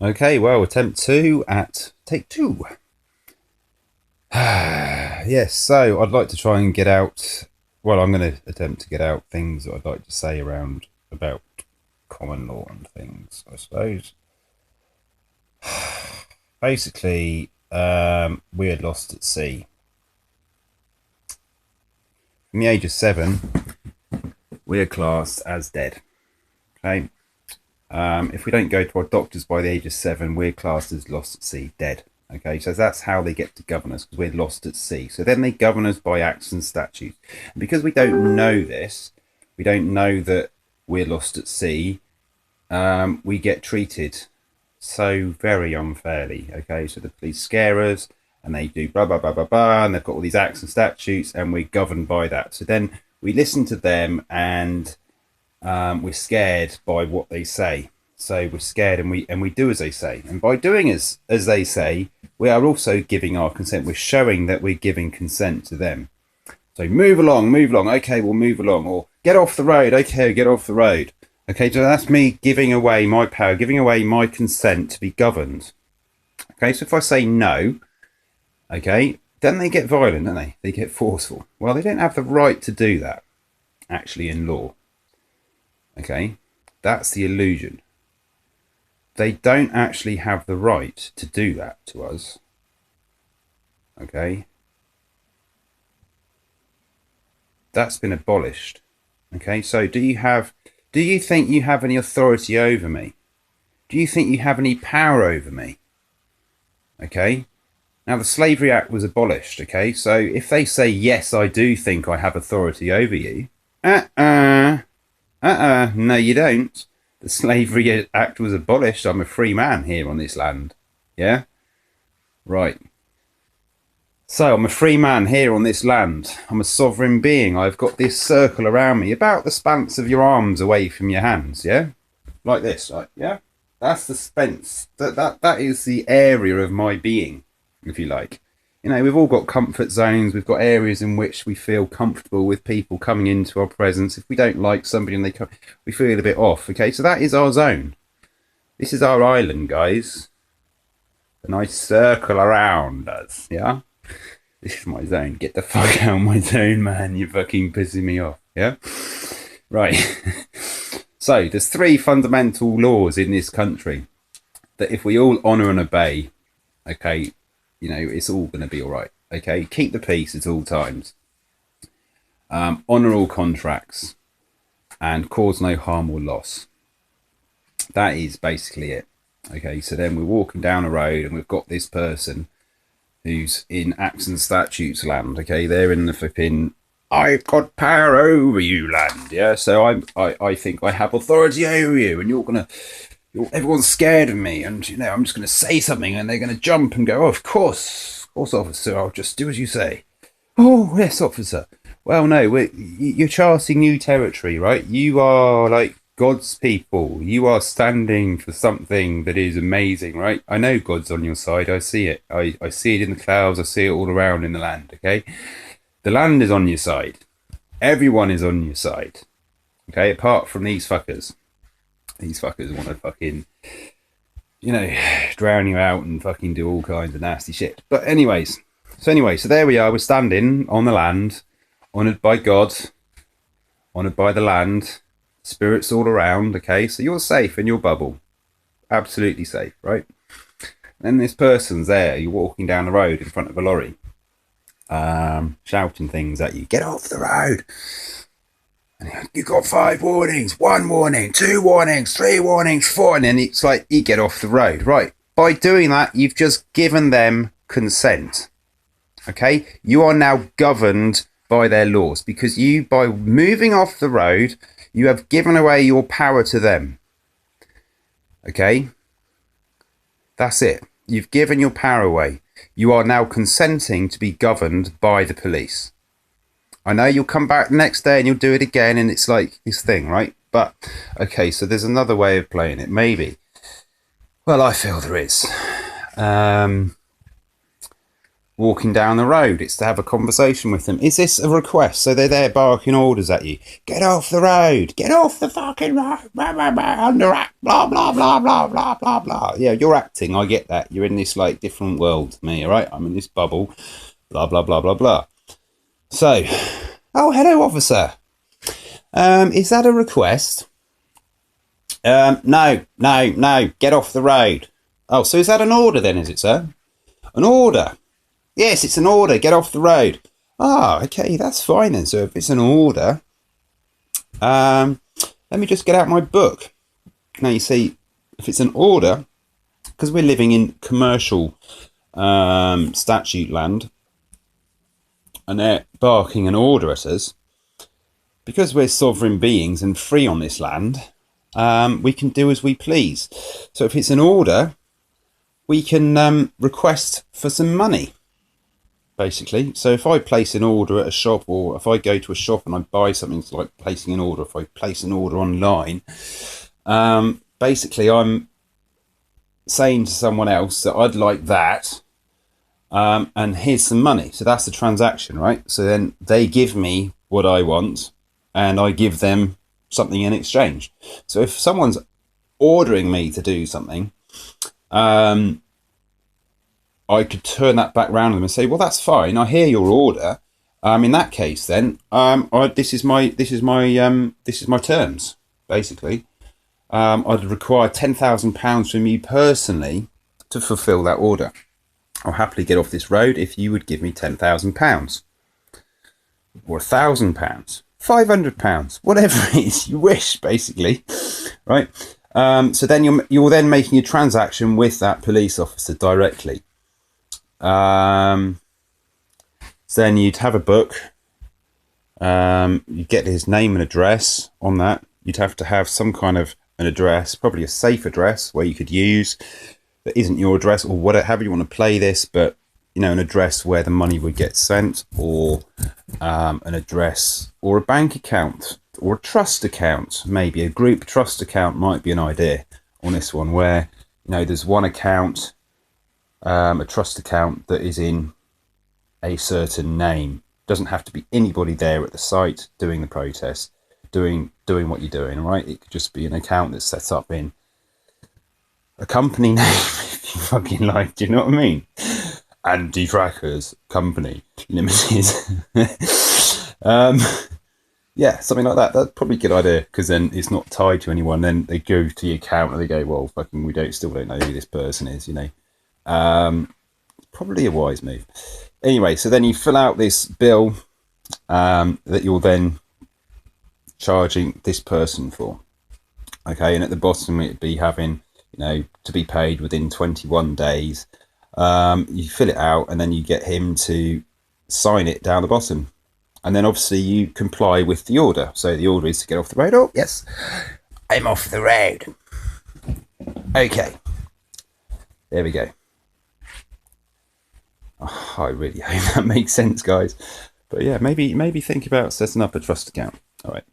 Okay, well, attempt two at take two. Yes, so I'd like to try and get out. Well, I'm going to attempt to get out things that I'd like to say around about common law and things, I suppose. Basically, we had lost at sea. From the age of 7, we are classed as dead. Okay. If we don't go to our doctors by the age of 7, we're classed as lost at sea, dead. Okay, so that's how they get to govern us, because we're lost at sea. So then they govern us by acts and statutes. And because we don't know this, we don't know that we're lost at sea, we get treated so very unfairly. Okay, so the police scare us and they do blah, blah, blah, blah, blah, and they've got all these acts and statutes and we're governed by that. So then we listen to them and we're scared by what they say. So we're scared and we do as they say. And by doing as they say, we are also giving our consent. We're showing that we're giving consent to them. So move along, move along. Okay, we'll move along. Or get off the road. Okay, get off the road. Okay, so that's me giving away my power, giving away my consent to be governed. Okay, so if I say no, okay, then they get violent, don't they? They get forceful. Well, they don't have the right to do that, actually, in law. Okay, that's the illusion. They don't actually have the right to do that to us. Okay, that's been abolished. Okay, so do you think you have any authority over me? Do you think you have any power over me? Okay, now the Slavery Act was abolished. Okay, so if they say yes, I do think I have authority over you, no, you don't. The Slavery Act was abolished. I'm a free man here on this land. Yeah? Right. So I'm a free man here on this land. I'm a sovereign being. I've got this circle around me, about the span of your arms away from your hands. Yeah? Like this, right? Yeah? That's the spence. That is the area of my being, if you like. You know, we've all got comfort zones. We've got areas in which we feel comfortable with people coming into our presence. If we don't like somebody and they come, we feel a bit off. Okay, so that is our zone. This is our island, guys. A nice circle around us. Yeah, this is my zone. Get the fuck out of my zone, man. You're fucking pissing me off. Yeah, right. So there's 3 fundamental laws in this country that if we all honour and obey, okay, you know, it's all going to be all right. Okay, keep the peace at all times. Honour all contracts and cause no harm or loss. That is basically it. Okay, so then we're walking down a road and we've got this person who's in acts and statutes land. Okay, they're in the flipping I've got power over you land. Yeah, so I think I have authority over you, and everyone's scared of me, and you know I'm just going to say something, and they're going to jump and go, oh, of course, officer, I'll just do as you say. Oh, yes, officer. Well, no, you're charting new territory, right? You are like God's people. You are standing for something that is amazing, right? I know God's on your side. I see it. I see it in the clouds. I see it all around in the land, okay? The land is on your side. Everyone is on your side, okay? Apart from these fuckers. These fuckers want to fucking, you know, drown you out and fucking do all kinds of nasty shit. But anyways, so there we are. We're standing on the land, honoured by God, honoured by the land, spirits all around, okay? So you're safe in your bubble. Absolutely safe, right? Then this person's there. You're walking down the road in front of a lorry, shouting things at you. Get off the road. You got 5 warnings, 1 warning, 2 warnings, 3 warnings, 4, and then it's like you get off the road. Right. By doing that, you've just given them consent. Okay? You are now governed by their laws, because you, by moving off the road, you have given away your power to them. Okay? That's it. You've given your power away. You are now consenting to be governed by the police. I know you'll come back the next day and you'll do it again, and it's like this thing, right? But, okay, so there's another way of playing it, maybe. Well, I feel there is. walking down the road. It's to have a conversation with them. Is this a request? So they're there barking orders at you. Get off the road. Get off the fucking road. Blah, blah, blah, under act. Blah, blah, blah, blah, blah, blah, blah. Yeah, you're acting. I get that. You're in this like different world to me, all right? I'm in this bubble. Blah, blah, blah, blah, blah. So, oh, hello, officer. Is that a request? No. Get off the road. Oh, so is that an order then, is it, sir? An order? Yes, it's an order. Get off the road. Ah, okay, that's fine then. So if it's an order, let me just get out my book. Now, you see, if it's an order, because we're living in commercial statute land, and they're barking an order at us, because we're sovereign beings and free on this land, we can do as we please. So if it's an order, we can request for some money, basically. So if I place an order at a shop, or if I go to a shop and I buy something, it's like placing an order. If I place an order online, basically I'm saying to someone else that I'd like that, and here's some money. So that's the transaction, right? So then they give me what I want, and I give them something in exchange. So if someone's ordering me to do something, I could turn that back around to them and say, well, that's fine. I hear your order. In that case, then, this is my terms, basically. I'd require £10,000 from you personally to fulfil that order. I'll happily get off this road if you would give me £10,000 or £1,000, £500, whatever it is you wish, basically, right? So then you're then making a transaction with that police officer directly. So then you'd have a book. You get his name and address on that. You'd have to have some kind of an address, probably a safe address where you could use that isn't your address, or whatever you want to play this, but you know, an address where the money would get sent, or an address or a bank account or a trust account. Maybe a group trust account might be an idea on this one, where you know there's one account, a trust account that is in a certain name. Doesn't have to be anybody there at the site doing the protest, doing what you're doing, all right? It could just be an account that's set up in a company name, if you fucking like. Do you know what I mean? Anti-Frackers Company Limited. Yeah, something like that. That's probably a good idea, because then it's not tied to anyone. Then they go to your account and they go, well, fucking, we still don't know who this person is, you know. Probably a wise move. Anyway, so then you fill out this bill that you're then charging this person for. Okay, and at the bottom it'd be having, you know, to be paid within 21 days. You fill it out, and then you get him to sign it down the bottom. And then obviously you comply with the order. So the order is to get off the road. Oh, yes, I'm off the road. Okay. There we go. Oh, I really hope that makes sense, guys. But yeah, maybe think about setting up a trust account. All right.